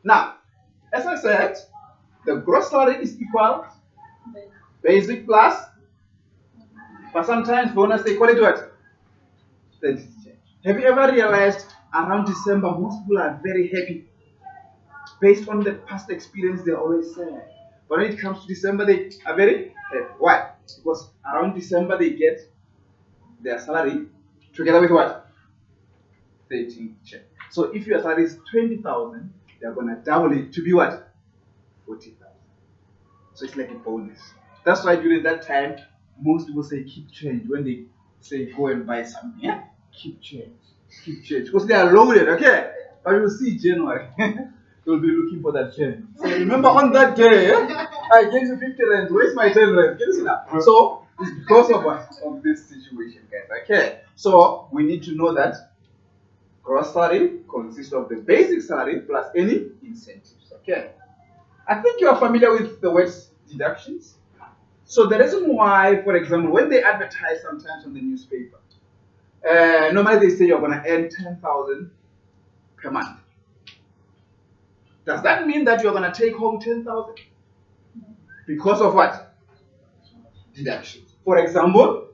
Now, as I said, the gross salary is equal basic plus, but sometimes bonus they call it what? Have you ever realized around December most people are very happy based on the past experience? They always say, but when it comes to December they are very happy. Why? Because around December they get their salary together with what? 13 check. So if your salary is 20,000, they're gonna double it to be what? 40,000. So it's like a bonus. That's why during that time, most people say keep change when they say go and buy something. Yeah? Keep change. Keep change. Because they are loaded, okay? But you'll see January. You'll be looking for that change. So remember on that day, I gave you 50 rand. Where's my 10 rand? Can you see that? So it's because of what? Of this situation, guys. Okay. So we need to know that gross salary consists of the basic salary plus any incentives. Okay. I think you are familiar with the words deductions. So the reason why, for example, when they advertise sometimes on the newspaper, normally they say you're going to earn 10,000 per month. Does that mean that you're going to take home 10,000? Because of what? Deductions. For example,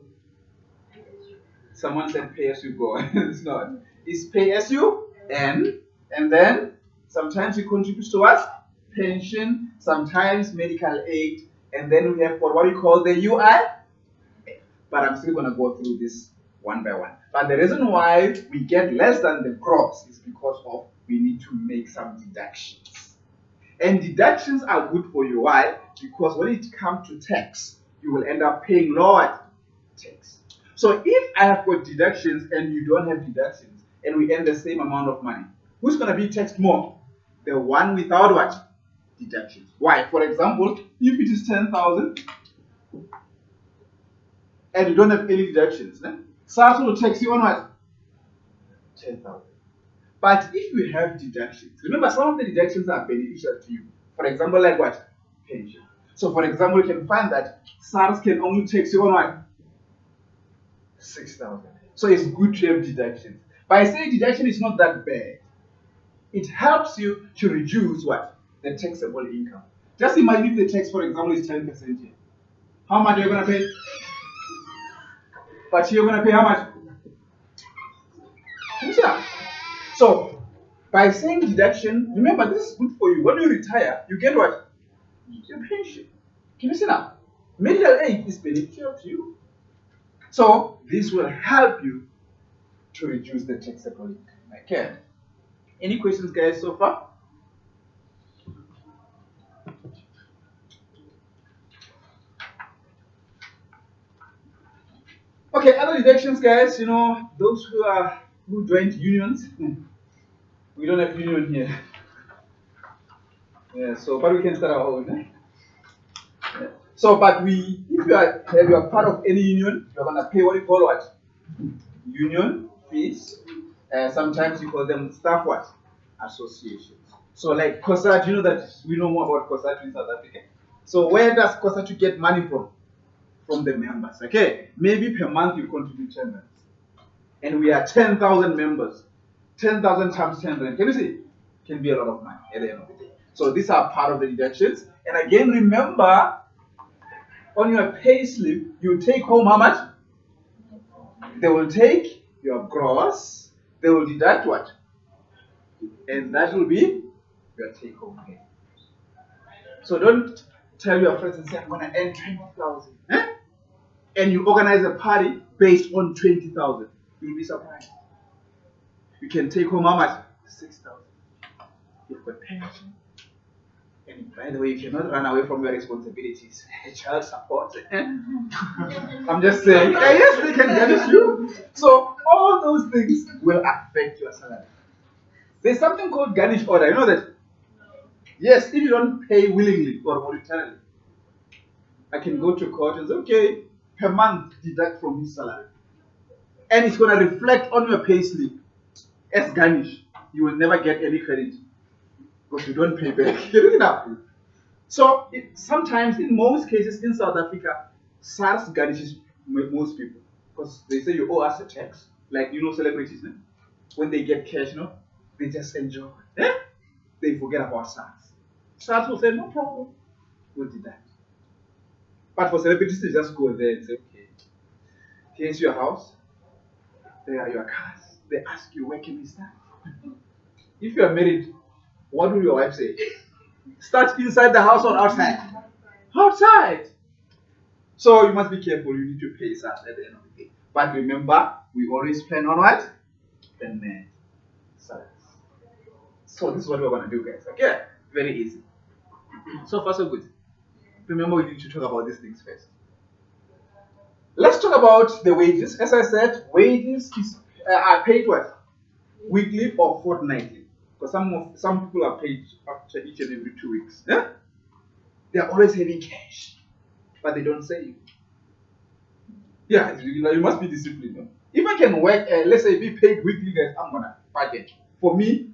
someone said pay as you go. It's not. It's pay as you earn, and then sometimes you contribute to what? Pension, sometimes medical aid, and then we have for what we call the UI. But I'm still going to go through this one by one. But the reason why we get less than the gross is because of we need to make some deductions. And deductions are good for you. Why? Because when it comes to tax, you will end up paying lower tax. So if I have got deductions and you don't have deductions, and we earn the same amount of money, who's going to be taxed more? The one without what? Deductions. Why? For example, if it is 10,000 and you don't have any deductions, SARS will tax you on what? 10,000. But if you have deductions, remember some of the deductions are beneficial to you. For example, like what? Pension. So for example, you can find that SARS can only tax you on what? 6,000. So it's good to have deductions. By saying deduction is not that bad, it helps you to reduce what? The taxable income. Just imagine if the tax, for example, is 10% here. How much are you going to pay? But you're going to pay how much? Yeah. So, by saying deduction, remember this is good for you. When you retire, you get what? Your pension. Can you see now? Medical aid is beneficial to you. So, this will help you to reduce the taxable income. Okay. Any questions, guys, so far? Okay, other deductions, guys, you know, those who joined unions. We don't have union here. Yeah, so but we can start our own. Yeah. So, but if you are part of any union, you're gonna pay what you call what? Union fees. Sometimes you call them staff what? Associations. So like COSAT, you know that we know more about COSAT in South Africa. So where does COSAT get money from? From the members. Okay, maybe per month you contribute 10 rand, and we are 10,000 members. 10,000 times 10 rand. Can you see? Can be a lot of money at the end of the day. So these are part of the deductions. And again, remember, on your pay slip, you take home how much? They will take your gross. They will deduct what? And that will be your take home pay. So don't tell your friends and say, I'm going to earn 20,000. And you organize a party based on 20,000. You'll be surprised. You can take home how much? 6,000. You've got pension. And by the way, you cannot run away from your responsibilities. Child support. I'm just saying. Yes, they can garnish you. So all those things will affect your salary. There's something called garnish order. You know that? Yes, if you don't pay willingly or voluntarily, I can go to court and say, okay, per month deduct from his salary. And it's going to reflect on your pay slip as garnish. You will never get any credit because you don't pay back. So sometimes, in most cases in South Africa, SARS garnishes most people because they say you owe us a tax. Like, you know, celebrities, when they get cash, they just enjoy. They forget about SARS. SARS will say, no problem, we'll do that. But for celebrities, they just go there and say, okay, here's your house, there are your cars. They ask you, where can we start? If you are married, what will your wife say? Start inside the house or outside? Outside. So you must be careful. You need to pay SARS at the end of the day. But remember, we always plan on what? The net salaries. So this is what we're going to do, guys. Okay? Very easy. So far, so good. Remember, we need to talk about these things first. Let's talk about the wages. As I said, wages are paid what? Weekly or fortnightly. Because some people are paid after each and every 2 weeks. Yeah? They are always having cash, but they don't save. Yeah, you must be disciplined. No? If I can work, let's say be paid weekly, guys, I'm gonna budget. For me,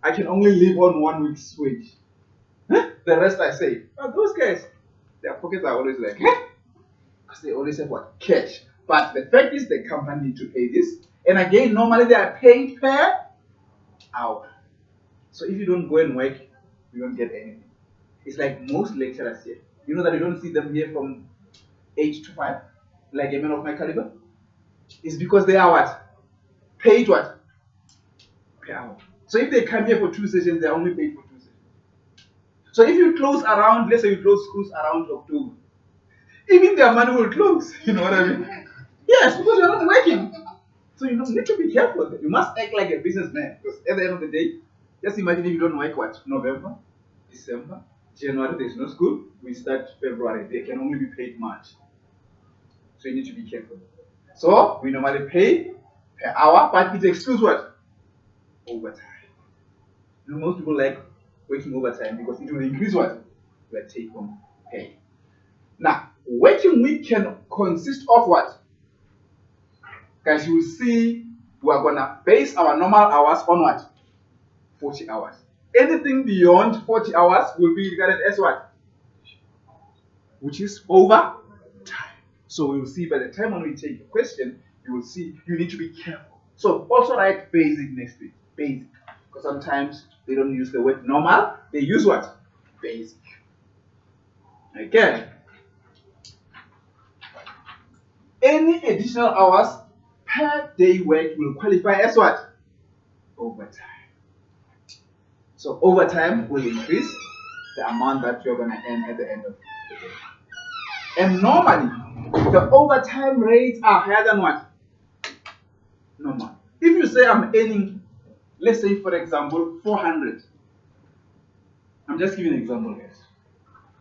I can only live on 1 week's wage. Huh? The rest I save. But those guys, their pockets are always like, huh? Because they always have what? Cash. But the fact is, the company need to pay this. And again, normally they are paid per hour. So if you don't go and work, you don't get anything. It's like most lecturers here. You know that you don't see them here from 8 to 5, like a man of my caliber? It's because they are what? Paid what? Per hour. So if they come here for 2 sessions, they are only paid for 2 sessions. So if you close around, let's say you close schools around October, even their money will close. You know what I mean? Yes, because you're not working. So you need to be careful. You must act like a businessman. Because at the end of the day, just imagine if you don't work what? November, December, January, there's no school. We start February. They can only be paid March. So you need to be careful. So we normally pay per hour, but it excludes what? Overtime. You know, most people like working overtime because it will increase what? Your take-home pay. Now, working week can consist of what? Guys, you will see we are gonna base our normal hours on what? 40 hours. Anything beyond 40 hours will be regarded as what? Which is overtime. So we will see by the time when we take a question, you will see you need to be careful. So also write basic next to it. Basic. Because sometimes they don't use the word normal, they use what? Basic. Okay. Any additional hours per day work will qualify as what? Overtime. So overtime will increase the amount that you're going to earn at the end of the day. And normally, the overtime rates are higher than what? Normal. If you say I'm earning, let's say for example, 400. I'm just giving an example, guys.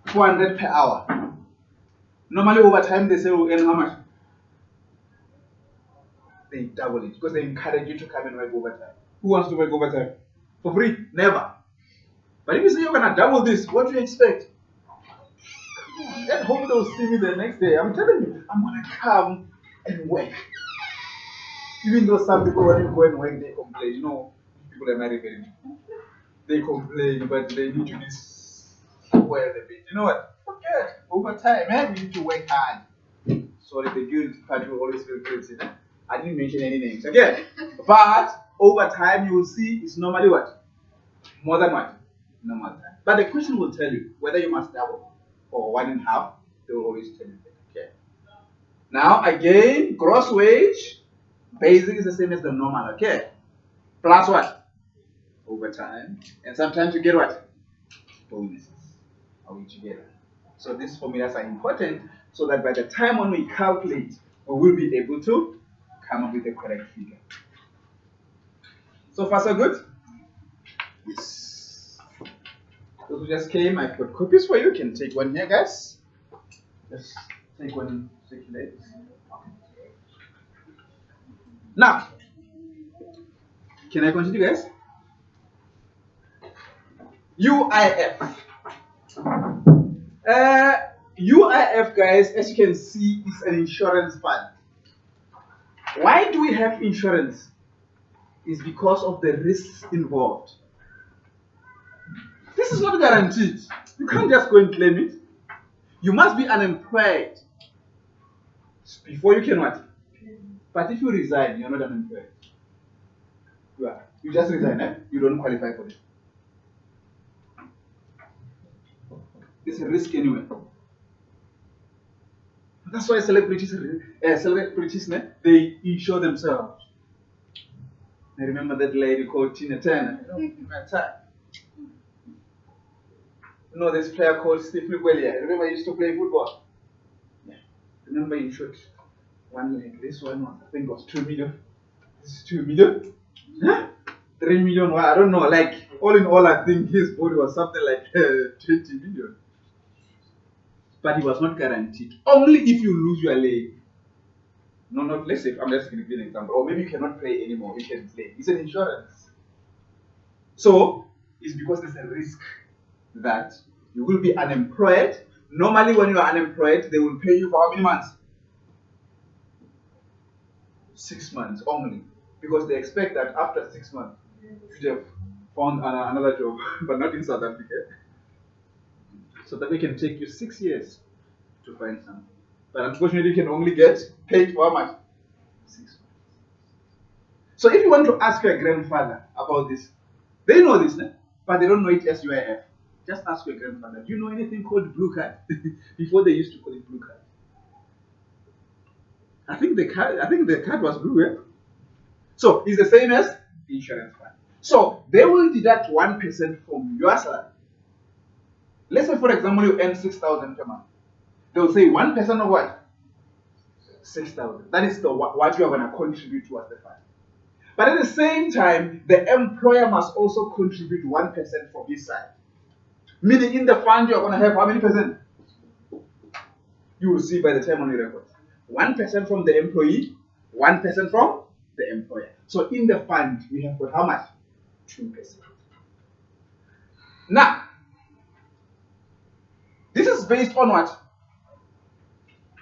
400 per hour. Normally overtime they say we'll earn how much? They double it because they encourage you to come and work overtime. Who wants to work overtime? For free? Never. But if you say you're gonna double this, what do you expect? Come on, at home they'll see me the next day. I'm telling you, I'm gonna come and work. Even though some people when you go and work, they complain. You know, people are married very much. They complain, but they need to be spoiled a bit. You know what? Forget overtime, man. We need to work hard. Sorry, the guilt part will always feel guilty. I didn't mention any names again. But over time, you will see it's normally what? More than what? Normal time. But the question will tell you whether you must double or 1.5. They will always tell you that. Okay. Now again, gross wage, basic is the same as the normal. Okay. Plus what? Overtime. And sometimes you get what? Bonuses. Are we together? So these formulas are important so that by the time when we calculate, we will be able to come up with the correct figure. So far, so good? Yes. Those who just came, I put copies for you. You can take one here, guys. Just take one, circulate. Okay. Now, can I continue, guys? UIF. UIF, guys, as you can see, is an insurance fund. Why do we have insurance? It's because of the risks involved. This is not guaranteed. You can't just go and claim it. You must be unemployed before you can what? But if you resign, you're not unemployed. You just resign, eh? You don't qualify for it. It's a risk anyway. That's why celebrities, they insure themselves. I remember that lady called Tina Turner. You know this player called Steve Miguelia. Remember he used to play football? Yeah. Remember he shot one leg. This one was, I think, was 2 million. This is 2 million? Huh? 3 million? Well, I don't know. Like, all in all, I think his body was something like 20 million. But he was not guaranteed. Only if you lose your leg. No, not, let's say, I'm just going to give you an example. Or maybe you cannot play anymore. You can play. It's an insurance. So, it's because there's a risk that you will be unemployed. Normally, when you are unemployed, they will pay you for how many months? 6 months only. Because they expect that after 6 months, you should have found another job, but not in South Africa. So that they can take you 6 years to find something. But unfortunately, you can only get paid for how much? 6 months. So if you want to ask your grandfather about this, they know this, but they don't know it as UIF. Just ask your grandfather, do you know anything called blue card? Before they used to call it blue card. I think the card was blue, eh? So it's the same as the insurance fund. So they will deduct 1% from your salary. Let's say, for example, you earn 6,000 per month. They will say 1% of what? 6,000. That is what you are going to contribute towards the fund. But at the same time, the employer must also contribute 1% from his side. Meaning in the fund, you are going to have how many percent? You will see by the time on your record. 1% from the employee, 1% from the employer. So in the fund, we have got how much? 2%. Now, this is based on what?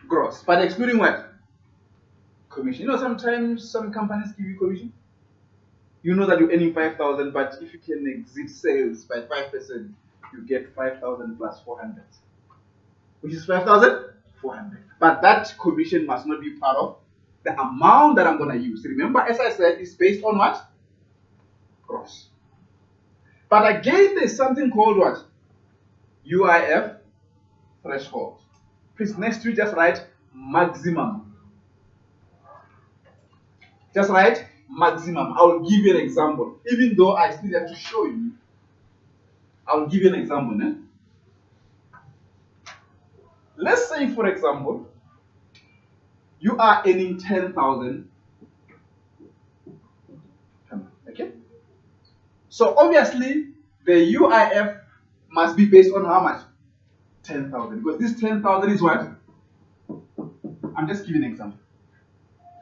Gross. But excluding what? Commission. You know, sometimes some companies give you commission. You know that you're earning 5,000, but if you can exceed sales by 5%, you get 5,000 plus 400, which is 5,400. But that commission must not be part of the amount that I'm going to use. Remember, as I said, it's based on what? Gross. But again, there's something called what? UIF threshold. Please, next to it, just write maximum. Just write maximum. I will give you an example. Even though I still have to show you, I will give you an example. Let's say, for example, you are earning 10,000. Okay? So obviously, the UIF must be based on how much? 10,000. Because this 10,000 is what? I'm just giving an example.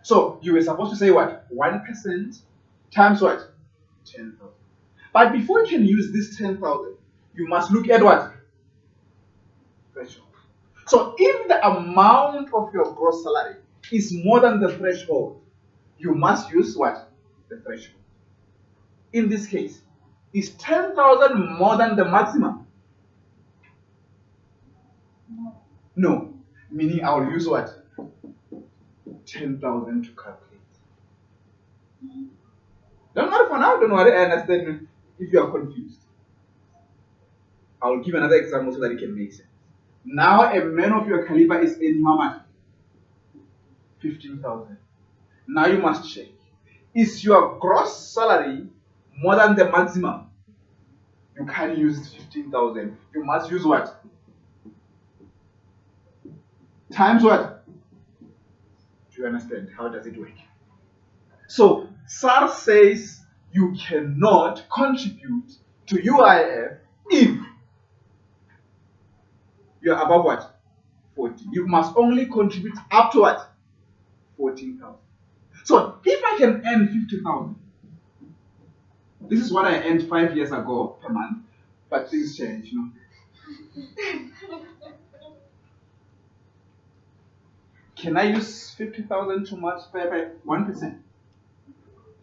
So you were supposed to say what? 1% times what? 10,000. But before you can use this 10,000, you must look at what? Threshold. So if the amount of your gross salary is more than the threshold, you must use what? The threshold. In this case, is 10,000 more than the maximum? No. Meaning I will use what? 10,000 to calculate. Don't worry for now, don't worry, I understand if you are confused. I will give another example so that it can make sense. Now a man of your caliber is earning how much? 15,000. Now you must check. Is your gross salary more than the maximum? You can't use 15,000. You must use what? Times what? Do you understand? How does it work? So SARS says you cannot contribute to UIF if you are above what? 40. You must only contribute up to what? 14,000. So if I can earn 50,000, this is what I earned 5 years ago per month, but things change, you know. Can I use 50,000 to multiply by 1%?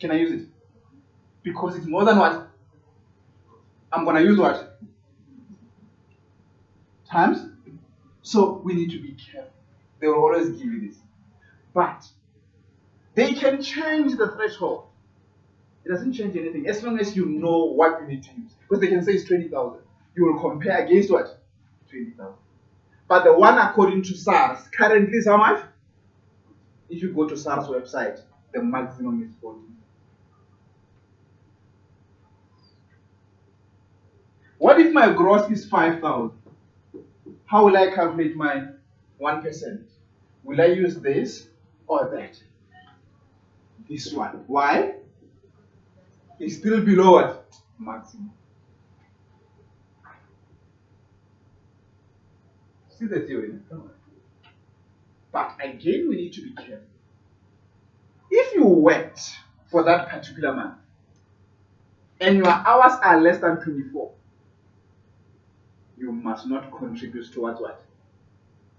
Can I use it? Because it's more than what? I'm going to use what? Times. So we need to be careful. They will always give you this. But they can change the threshold. It doesn't change anything as long as you know what you need to use. Because they can say it's 20,000. You will compare against what? 20,000. But the one according to SARS currently is how much? If you go to SARS website, the maximum is 14. What if my gross is 5,000? How will I calculate my 1%? Will I use this or that? This one. Why? It's still below what? Maximum. See the theory? But again, we need to be careful. If you worked for that particular month and your hours are less than 24, you must not contribute towards what?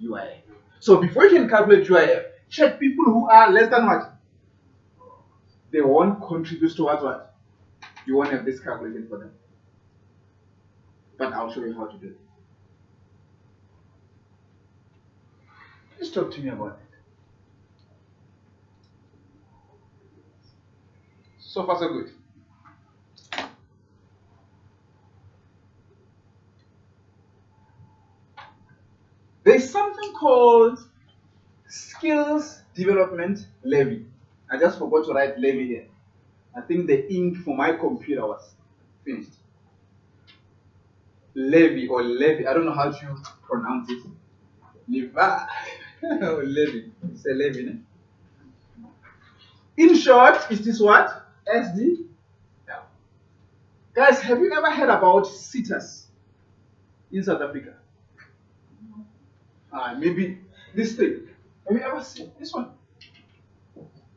UIF. So before you can calculate UIF, check people who are less than what? They won't contribute towards what? You won't have this calculation for them. But I'll show you how to do it. Please talk to me about it. So far, so good. There's something called skills development levy. I just forgot to write levy here. I think the ink for my computer was finished. Levy or levy, I don't know how to pronounce it. Levy. Or levy. It's a levy. Ne? In short, is this what? SD? Yeah. Guys, have you ever heard about SITAs in South Africa? Maybe this thing. Have you ever seen this one?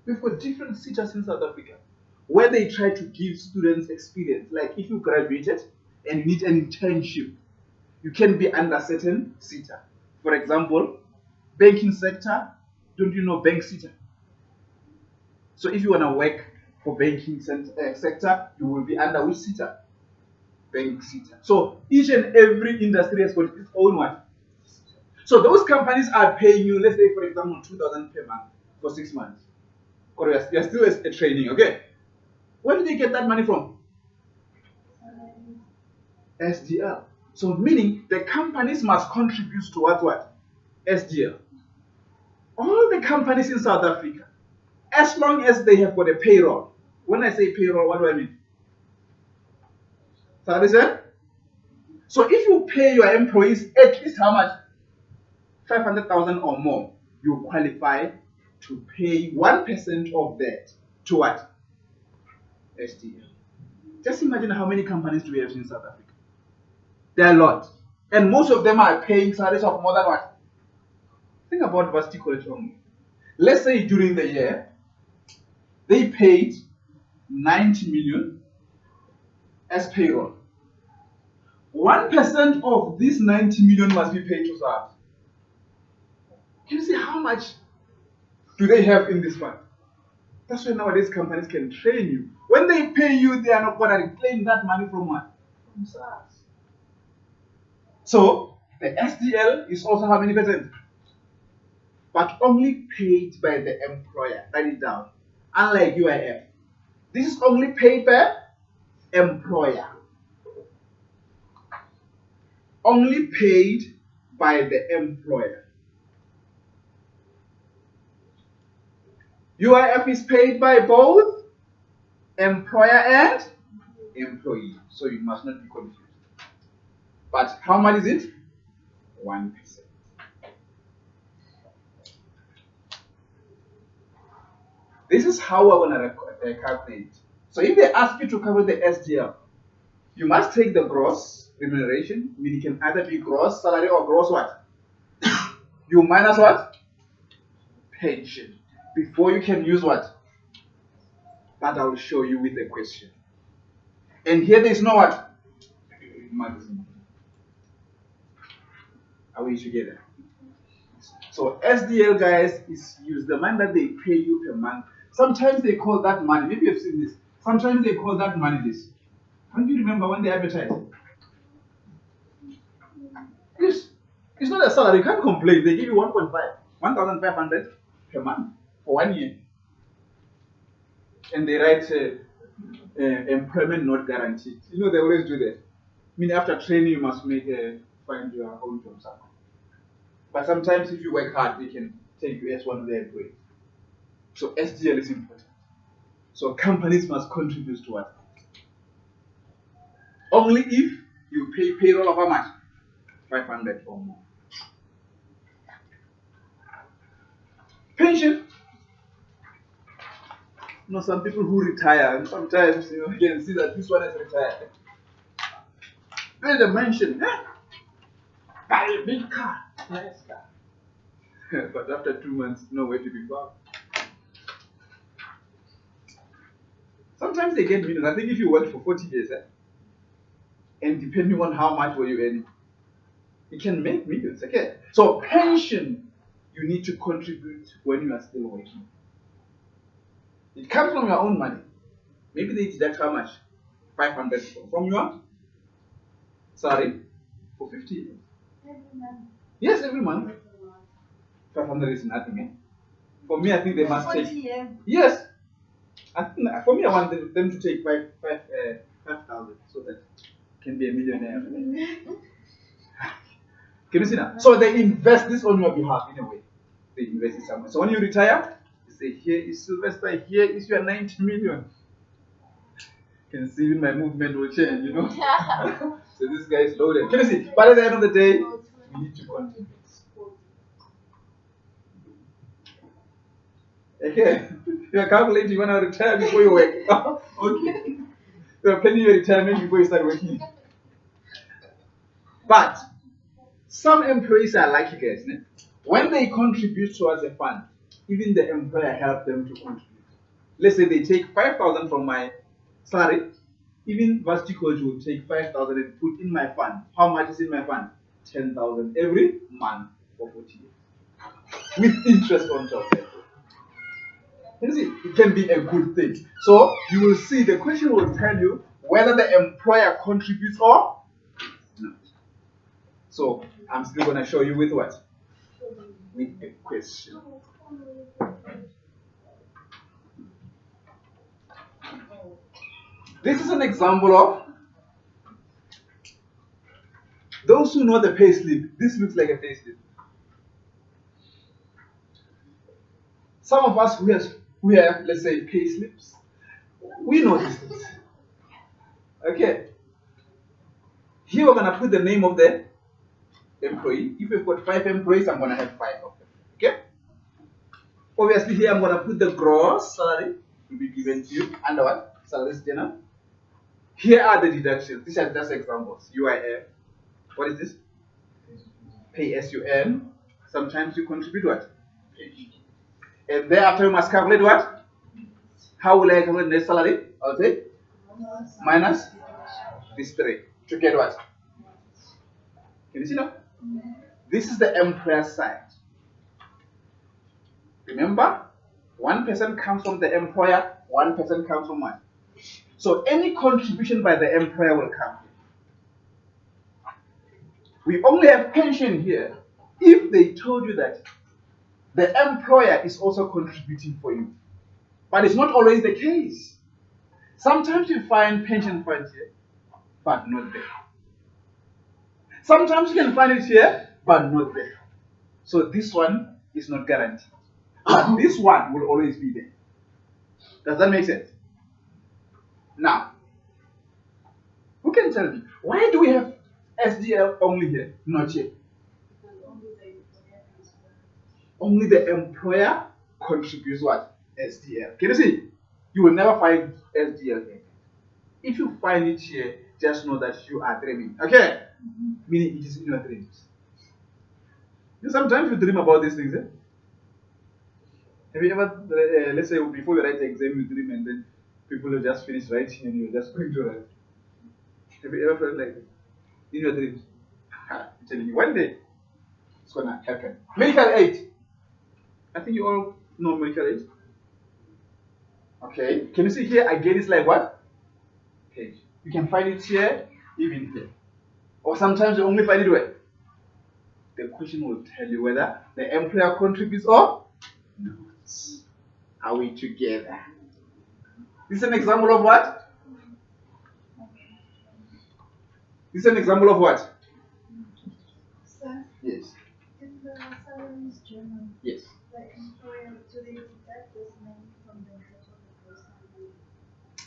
We've got different SITAs in South Africa where they try to give students experience. Like if you graduated and you need an internship, you can be under certain SITA. For example, banking sector, don't you know bank SITA? So if you want to work for banking sector, you will be under which SITA? Bank SITA. So each and every industry has got its own one. So those companies are paying you, let's say for example, 2,000 per month for 6 months. Or you're still a training, okay? Where do they get that money from? SDL. So meaning the companies must contribute towards what? SDL. All the companies in South Africa, as long as they have got a payroll. When I say payroll, what do I mean? Salaries, eh? So if you pay your employees at least how much? 500,000 or more, you qualify to pay 1% of that to what? SDL. Just imagine how many companies do we have in South Africa. There are a lot. And most of them are paying salaries of more than what? Think about Varsity College only. Let's say during the year, they paid 90 million as payroll. 1% of this 90 million must be paid to SARS. Can you see how much do they have in this fund? That's why nowadays companies can train you. When they pay you, they are not going to claim that money from what? From SARS. So the SDL is also how many percent? But only paid by the employer. Write it down. Unlike UIF. This is only paid by employer. Only paid by the employer. UIF is paid by both employer and employee. So you must not be confused. But how much is it? 1%. This is how I want to calculate. So if they ask you to cover the SDL, you must take the gross remuneration, meaning it can either be gross salary or gross what? You minus what? Pension. Before you can use what? But I will show you with a question. And here there is no what? Maximum. Are we together? So SDL, guys, is use the money that they pay you per month. Sometimes they call that money. Maybe you've seen this. Sometimes they call that money this. Don't you remember when they advertise? It's not a salary. You can't complain. They give you 1.5, 1,500 per month for 1 year. And they write employment not guaranteed. You know, they always do that. I mean, after training, you must make find your own job somewhere. But sometimes if you work hard, they can take you as one of their employees. So SDL is important. So companies must contribute to it. Only if you pay payroll of how much? 500 or more. Pension. You know, some people who retire, and sometimes you can see that this one is retired. Build a mansion, buy a big car, nice car. But after 2 months, nowhere to be found. Sometimes they get millions. I think if you work for 40 years, and depending on how much were you earning, you can make millions. Okay. So pension, you need to contribute when you are still working. It comes from your own money. Maybe they deduct how much? 500 from your salary for 50 years. Every month. Yes, every month. 500 is nothing. For me, I think they must take. Yes. I think for me, I want them to take 5,000 so that can be a millionaire. Can you see now? So they invest this on your behalf in a way. They invest it somewhere. So when you retire, you say, here is Sylvester, here is your 90 million. You can see my movement will change, you know. So this guy is loaded. Can you see? But at the end of the day, we need to contribute. Okay. You are calculating you want to retire before you work. Okay. You are planning your retirement before you start working. But some employees are lucky guys. When they contribute towards a fund, even the employer helps them to contribute. Let's say they take 5,000 from my salary. Even Varsity College will take 5,000 and put in my fund. How much is in my fund? 10,000 every month for 40 years. With interest on top. You see, it can be a good thing. So you will see the question will tell you whether the employer contributes or not. So I'm still going to show you with what? With a question. This is an example of those who know the payslip. This looks like a payslip. Some of us who have let's say payslips, we know these things. Okay. Here we're gonna put the name of the employee. If we've got 5 employees, I'm gonna have 5 of them. Okay. Obviously, here I'm gonna put the gross salary to be given to you under what? Salaries general. Here are the deductions. These are just examples. UIF. What is this? Pay as you earn. Sometimes you contribute what? And thereafter you must calculate what? How will I calculate net salary? I'll say minus this 3 to get what? Can you see now? This is the employer side. Remember, 1% comes from the employer, 1% comes from what? So any contribution by the employer will come here. We only have pension here if they told you that the employer is also contributing for you. But it's not always the case. Sometimes you find pension funds here, but not there. Sometimes you can find it here, but not there. So this one is not guaranteed. But this one will always be there. Does that make sense? Now, who can tell me, why do we have SDL only here, not here? Only the employer contributes what? SDL. Can you see? You will never find SDL here. If you find it here, just know that you are dreaming. Okay? Meaning it is in your dreams. Sometimes you dream about these things. Have you ever, let's say before you write the exam, you dream and then people have just finished writing and you're just going to write. Have you ever felt like that? In your dreams? I'm telling you, one day it's going to happen. Medical aid. I think you all know medical aid. Okay. Can you see here again? It's like what? Page. You can find it here, even here. Or sometimes you only find it where? The question will tell you whether the employer contributes or not. Are we together? This is an example of what? This is an example of what? Yes. In the salaries journal, Yes. the employer, do they deduct this money from the total gross salary?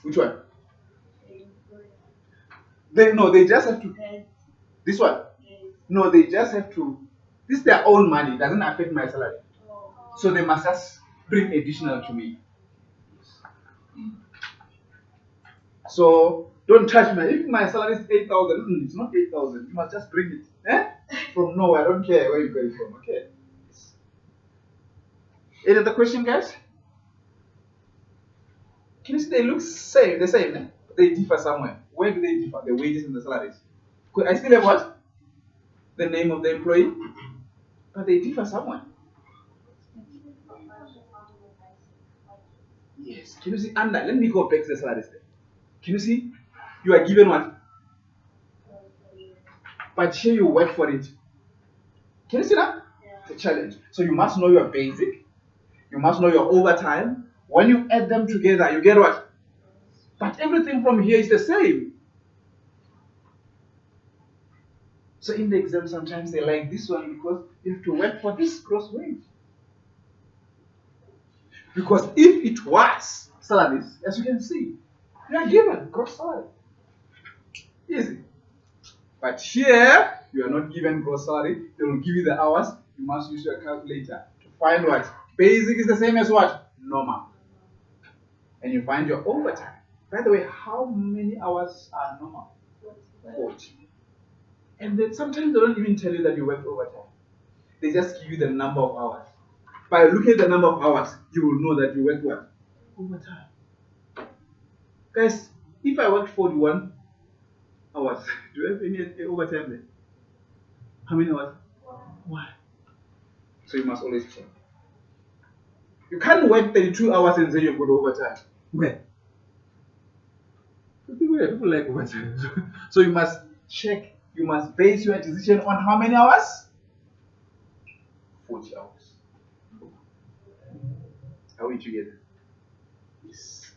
Which one? The employer. They just have to. Yes. This one? Yes. No, they just have to. This is their own money. It doesn't affect my salary. Oh. So they must just bring additional to me. So don't touch me. If my salary is 8,000, it's not 8,000. You must just bring it. Eh? From nowhere. I don't care where you're going from. Okay. Any other question, guys? Can you see they look same? The same. Eh? They differ somewhere. Where do they differ? The wages and the salaries. I still have what? The name of the employee. But they differ somewhere. Yes. Can you see under? Let me go back to the salaries there. Can you see? You are given what? But here you work for it. Can you see that? Yeah. It's a challenge. So you must know your basic. You must know your overtime. When you add them together, you get what? But everything from here is the same. So in the exam, sometimes they like this one because you have to work for this gross wage. Because if it was salaries, as you can see, you are given gross salary. Easy. But here, you are not given gross salary. They will give you the hours. You must use your calculator to find what? Basic is the same as what? Normal. And you find your overtime. By the way, how many hours are normal? 40. And then sometimes they don't even tell you that you worked overtime. They just give you the number of hours. By looking at the number of hours, you will know that you worked what? Overtime. Guys, if I worked 41 hours, do you have any overtime there? How many hours? Why? So you must always check. You can't work 32 hours and say you've got overtime. Where? People like overtime. So you must check. You must base your decision on how many hours? 40 hours. Are we together? Yes.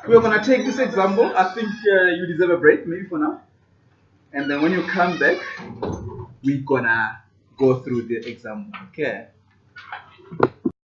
We're going to take this example. I think you deserve a break, maybe for now. And then when you come back, we're going to go through the example. Okay?